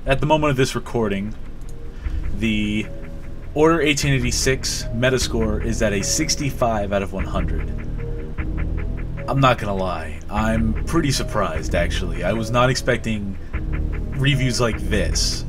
at the moment of this recording, the Order 1886 Metascore is at a 65 out of 100. I'm not gonna lie, I'm pretty surprised actually. I was not expecting reviews like this.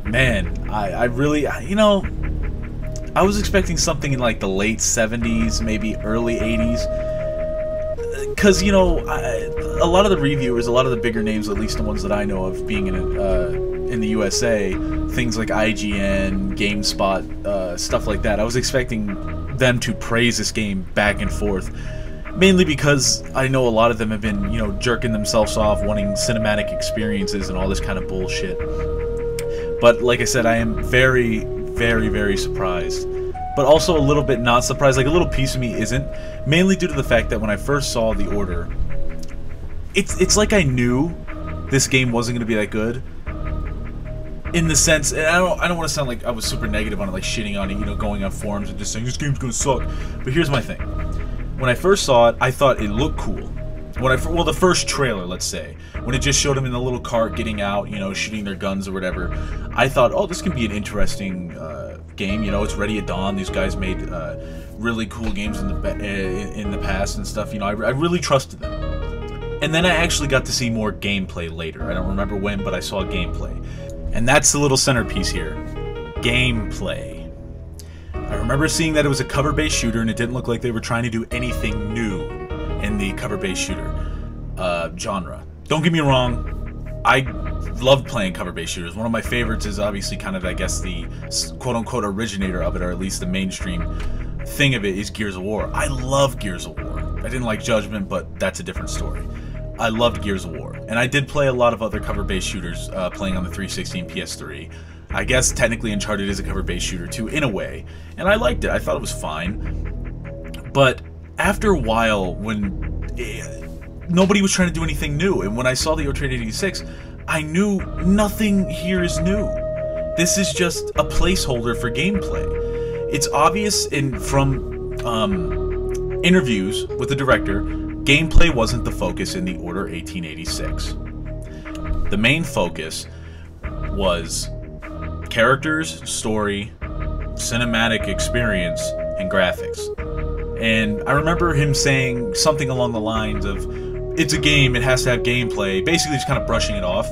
Man, I really, you know, I was expecting something in like the late 70s, maybe early 80s. Because, you know, a lot of the reviewers, a lot of the bigger names, at least the ones that I know of being in the USA, things like IGN, GameSpot, stuff like that, I was expecting them to praise this game back and forth. Mainly because I know a lot of them have been, you know, jerking themselves off, wanting cinematic experiences and all this kind of bullshit. But like I said, I am very, very, very surprised. But also a little bit not surprised, like a little piece of me isn't, mainly due to the fact that when I first saw the order, it's like I knew this game wasn't going to be that good. In the sense, and I don't want to sound like I was super negative on it, like shitting on it, you know, going on forums and just saying this game's going to suck. But here's my thing. When I first saw it, I thought it looked cool. Well, the first trailer, let's say, when it just showed them in the little cart getting out, you know, shooting their guns or whatever, I thought, oh, this can be an interesting game. You know, it's Ready at Dawn. These guys made really cool games in the past and stuff. You know, I really trusted them. And then I actually got to see more gameplay later. I don't remember when, but I saw gameplay. And that's the little centerpiece here. Gameplay. I remember seeing that it was a cover-based shooter, and it didn't look like they were trying to do anything new in the cover-based shooter genre. Don't get me wrong, I love playing cover-based shooters. One of my favorites is obviously kind of, I guess, the quote-unquote originator of it, or at least the mainstream thing of it, is Gears of War. I love Gears of War. I didn't like Judgment, but that's a different story. I loved Gears of War, and I did play a lot of other cover-based shooters playing on the 360 and PS3. I guess technically Uncharted is a cover-based shooter too, in a way, and I liked it. I thought it was fine, but after a while, when nobody was trying to do anything new, and when I saw the Order 1886, I knew nothing here is new. This is just a placeholder for gameplay. It's obvious from interviews with the director, gameplay wasn't the focus in the Order 1886. The main focus was characters, story, cinematic experience, and graphics. And I remember him saying something along the lines of, it's a game, it has to have gameplay, basically just kind of brushing it off.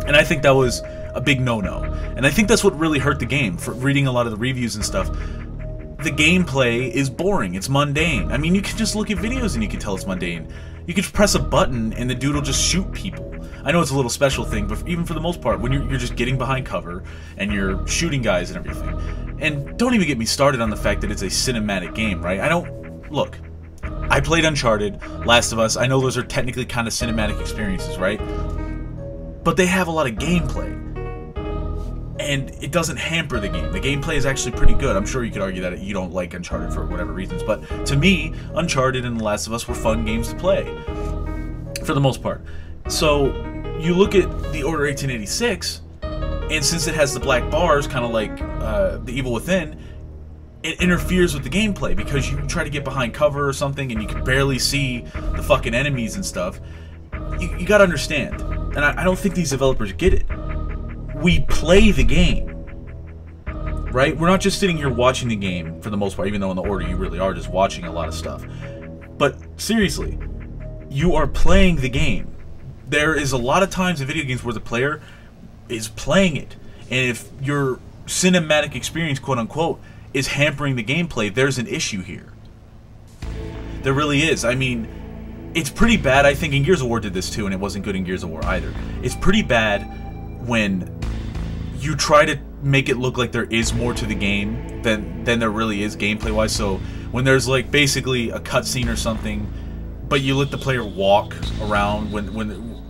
And I think that was a big no-no. And I think that's what really hurt the game. For reading a lot of the reviews and stuff, the gameplay is boring, it's mundane. I mean, you can just look at videos and you can tell it's mundane. You can press a button and the dude will just shoot people. I know it's a little special thing, but even for the most part, when you're just getting behind cover and you're shooting guys and everything. And don't even get me started on the fact that it's a cinematic game, right? Look, I played Uncharted, Last of Us, I know those are technically kind of cinematic experiences, right? But they have a lot of gameplay. And it doesn't hamper the game. The gameplay is actually pretty good. I'm sure you could argue that you don't like Uncharted for whatever reasons, but to me, Uncharted and The Last of Us were fun games to play, for the most part. So, you look at the Order 1886, and since it has the black bars, kind of like The Evil Within, it interferes with the gameplay, because you try to get behind cover or something, and you can barely see the fucking enemies and stuff. You gotta understand, and I don't think these developers get it. We play the game, right? We're not just sitting here watching the game, for the most part, even though in the Order you really are just watching a lot of stuff. But seriously, you are playing the game. There is a lot of times in video games where the player is playing it, and if your cinematic experience, quote-unquote, is hampering the gameplay, there's an issue here. There really is. I mean, it's pretty bad, I think, and Gears of War did this too, and it wasn't good in Gears of War either. It's pretty bad when you try to make it look like there is more to the game than there really is gameplay-wise. So when there's like basically a cutscene or something, but you let the player walk around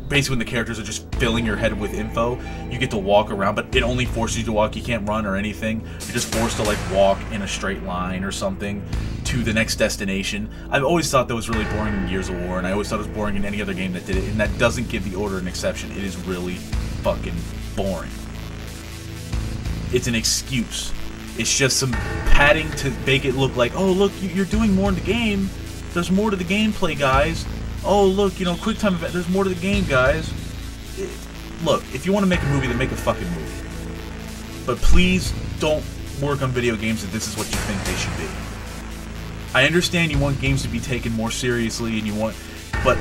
basically when the characters are just filling your head with info, you get to walk around, but it only forces you to walk. You can't run or anything. You're just forced to like walk in a straight line or something to the next destination. I've always thought that was really boring in Gears of War, and I always thought it was boring in any other game that did it, and that doesn't give the Order an exception. It is really fucking boring. It's an excuse. It's just some padding to make it look like, oh look, you're doing more in the game. There's more to the gameplay, guys. Oh look, you know, QuickTime event. There's more to the game, guys. look, if you want to make a movie, then make a fucking movie. But please don't work on video games if this is what you think they should be. I understand you want games to be taken more seriously, and you want... But,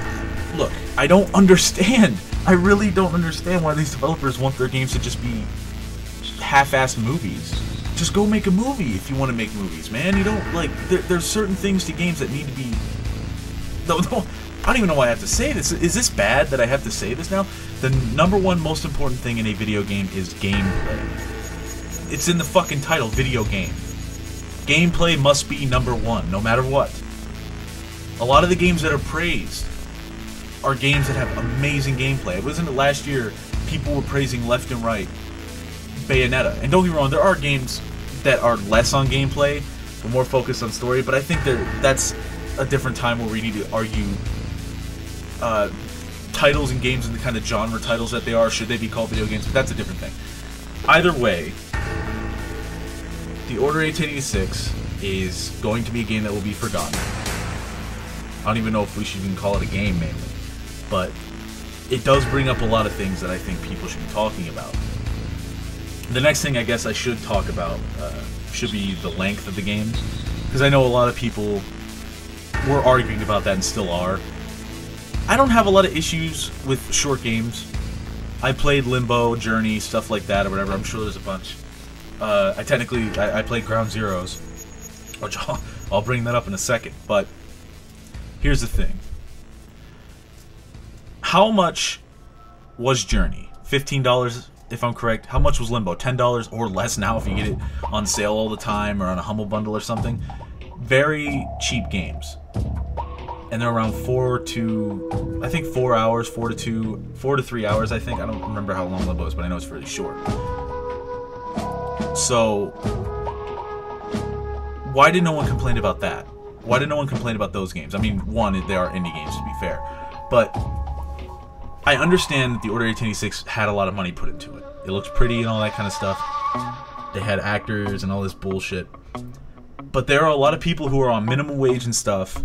look, I don't understand. I really don't understand why these developers want their games to just be half-assed movies. Just go make a movie if you want to make movies, man. You don't, like... There's certain things to games that need to be... No, I don't even know why I have to say this. Is this bad that I have to say this now? The #1 most important thing in a video game is gameplay. It's in the fucking title, video game. Gameplay must be #1, no matter what. A lot of the games that are praised are games that have amazing gameplay. Wasn't it last year people were praising left and right Bayonetta? And don't get me wrong, there are games that are less on gameplay, but more focused on story, but I think that's a different time where we need to argue titles and games and the kind of genre titles that they are. Should they be called video games? But that's a different thing. Either way, The Order 1886 is going to be a game that will be forgotten. I don't even know if we should even call it a game, mainly. But it does bring up a lot of things that I think people should be talking about. The next thing I guess I should talk about should be the length of the games, because I know a lot of people were arguing about that and still are. I don't have a lot of issues with short games. I played Limbo, Journey, stuff like that, or whatever. I'm sure there's a bunch. I played Ground Zeroes, which I'll bring that up in a second. But here's the thing. How much was Journey? $15, if I'm correct. How much was Limbo? $10 or less now if you get it on sale all the time or on a Humble Bundle or something. Very cheap games. And they're around 4 hours, 4 to 3 hours, I think. I don't remember how long Limbo is, but I know it's really short. So, why did no one complain about that? Why did no one complain about those games? I mean, one, they are indie games, to be fair. But I understand that The Order 1886 had a lot of money put into it. It looks pretty and all that kind of stuff. They had actors and all this bullshit. But there are a lot of people who are on minimum wage and stuff.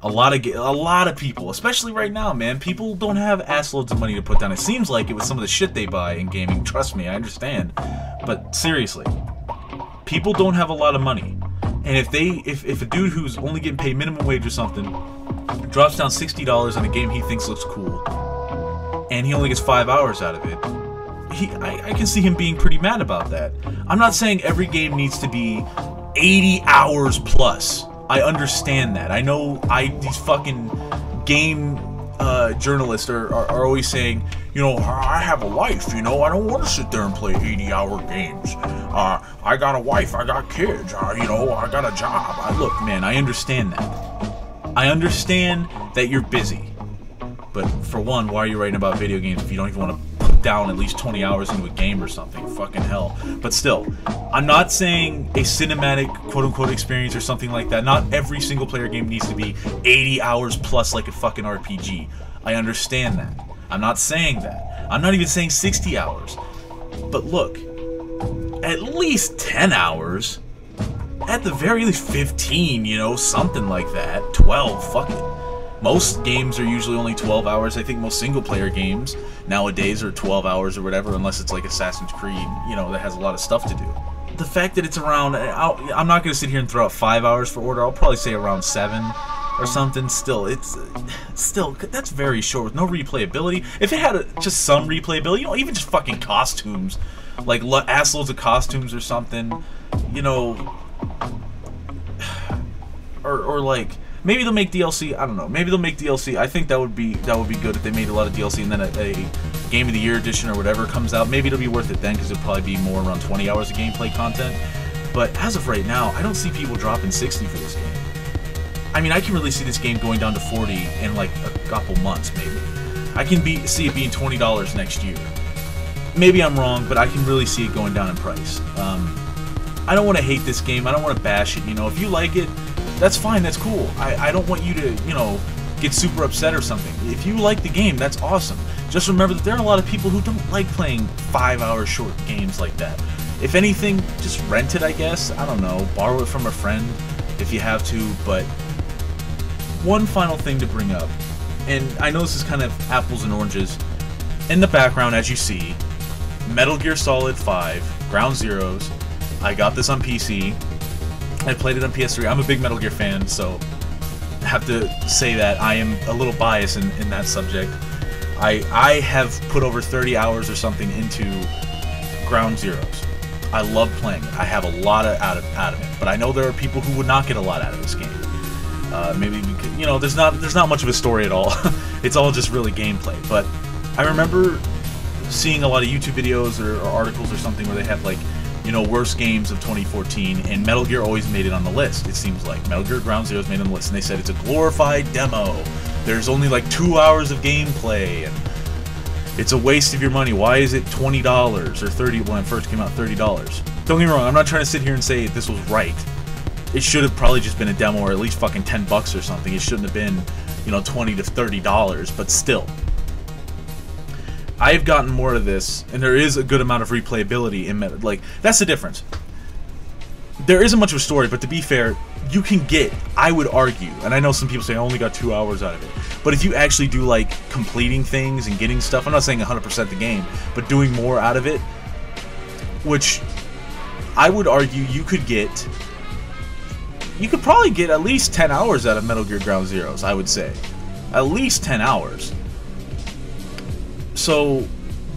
A lot of people, especially right now, man. People don't have assloads of money to put down. It seems like it was some of the shit they buy in gaming. Trust me, I understand. But seriously, people don't have a lot of money. And if a dude who's only getting paid minimum wage or something drops down $60 on a game he thinks looks cool, and he only gets 5 hours out of it, I can see him being pretty mad about that. I'm not saying every game needs to be 80 hours plus. I understand that. I know these fucking game journalists are always saying, you know, I have a life, you know, I don't want to sit there and play 80-hour games. I got a wife, I got kids, you know, I got a job. Look, man, I understand that. I understand that you're busy. But for one, why are you writing about video games if you don't even want to put down at least 20 hours into a game or something? Fucking hell. But still, I'm not saying a cinematic quote-unquote experience or something like that. Not every single-player game needs to be 80 hours plus like a fucking RPG. I understand that. I'm not saying that. I'm not even saying 60 hours. But look, at least 10 hours. At the very least 15, you know, something like that. 12, fuck it. Most games are usually only 12 hours. I think most single-player games nowadays are 12 hours or whatever, unless it's like Assassin's Creed, you know, that has a lot of stuff to do. The fact that it's around... I'm not going to sit here and throw out 5 hours for Order. I'll probably say around 7 or something. Still, that's very short with no replayability. If it had just some replayability, you know, even just fucking costumes, like assloads of costumes or something, you know, or like... Maybe they'll make DLC. I don't know. Maybe they'll make DLC. I think that would be good if they made a lot of DLC and then a Game of the Year edition or whatever comes out. Maybe it'll be worth it then because it'll probably be more around 20 hours of gameplay content. But as of right now, I don't see people dropping 60 for this game. I mean, I can really see this game going down to 40 in like a couple months, maybe. I can see it being $20 next year. Maybe I'm wrong, but I can really see it going down in price. I don't want to hate this game. I don't want to bash it. You know, if you like it, that's fine, that's cool. I don't want you to, you know, get super upset or something. If you like the game, that's awesome. Just remember that there are a lot of people who don't like playing 5-hour short games like that. If anything, just rent it, I guess. I don't know, borrow it from a friend if you have to. But one final thing to bring up, and I know this is kind of apples and oranges. in the background, as you see, Metal Gear Solid 5, Ground Zeroes. I got this on PC. I played it on PS3. I'm a big Metal Gear fan, so I have to say that I am a little biased in that subject. I have put over 30 hours or something into Ground Zeroes. I love playing it. I have a lot out of it, but I know there are people who would not get a lot out of this game. Maybe because, you know, there's not much of a story at all. It's all just really gameplay. But I remember seeing a lot of YouTube videos or articles or something where they have, like, you know, worst games of 2014, and Metal Gear always made it on the list. It seems like Metal Gear Ground Zeroes made it on the list, and they said it's a glorified demo. There's only like 2 hours of gameplay, and it's a waste of your money. Why is it $20 or $30 when it first came out? $30. Don't get me wrong. I'm not trying to sit here and say this was right. It should have probably just been a demo, or at least fucking $10 or something. It shouldn't have been, you know, $20 to $30. But still, I've gotten more of this, and there is a good amount of replayability in Metal. Like, that's the difference. There isn't much of a story, but to be fair, you can get, I would argue, and I know some people say I only got 2 hours out of it, but if you actually do, like, completing things and getting stuff, I'm not saying 100% the game, but doing more out of it, which I would argue you could probably get at least 10 hours out of Metal Gear Ground Zeroes, I would say. At least 10 hours. So,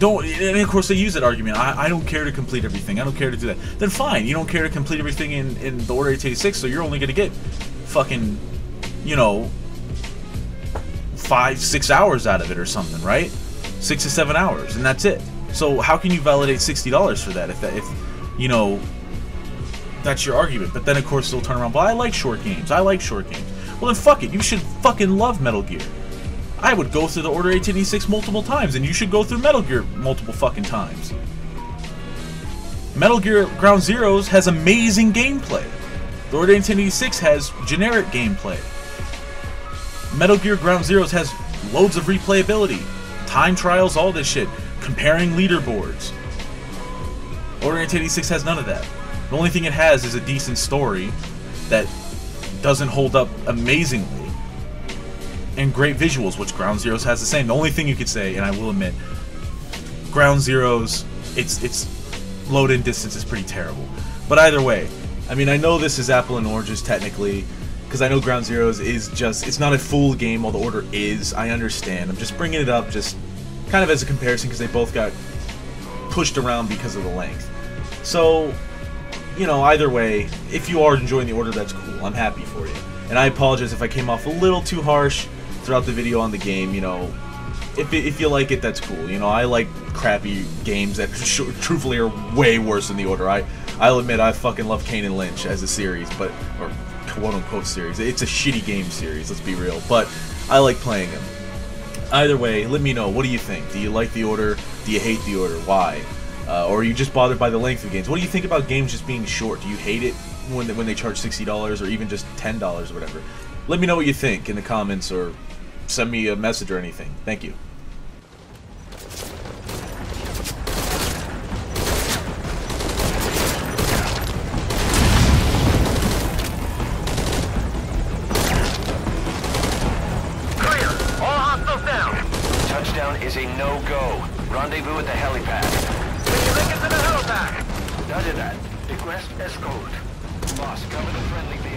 and of course they use that argument, I don't care to complete everything, I don't care to do that. Then fine, you don't care to complete everything in the Order 886, so you're only going to get fucking, you know, 5-6 hours out of it or something, right? 6 to 7 hours, and that's it. So how can you validate $60 for that if you know, that's your argument? But then of course they'll turn around, well, I like short games, Well then fuck it, you should fucking love Metal Gear. I would go through the Order 1886 multiple times, and you should go through Metal Gear multiple fucking times. Metal Gear Ground Zeroes has amazing gameplay. The Order 1886 has generic gameplay. Metal Gear Ground Zeroes has loads of replayability, time trials, all this shit, comparing leaderboards. Order 1886 has none of that. The only thing it has is a decent story that doesn't hold up amazingly, and great visuals, which Ground Zeroes has the same. The only thing you could say, and I will admit, Ground Zeroes, its load-in distance is pretty terrible. But either way, I mean, I know this is apple and oranges technically, because I know Ground Zeroes is just, it's not a full game, while the Order is. I understand. I'm just bringing it up just kind of as a comparison, because they both got pushed around because of the length. So, you know, either way, if you are enjoying the Order, that's cool. I'm happy for you. And I apologize if I came off a little too harsh throughout the video on the game. You know, if you like it, that's cool. You know, I like crappy games that truthfully are way worse than the Order. I'll admit I fucking love Kane and Lynch as a series, or quote-unquote series. It's a shitty game series, let's be real, but I like playing them. Either way, let me know, what do you think? Do you like the Order? Do you hate the Order? Why? Or are you just bothered by the length of games? What do you think about games just being short? Do you hate it when they charge $60 or even just $10 or whatever? Let me know what you think in the comments, or send me a message or anything. Thank you. Clear! All hostiles down! Touchdown is a no-go. Rendezvous at the helipad. Can you make it to the helipad? Roger that. Request escort. Boss, cover the friendly vehicle.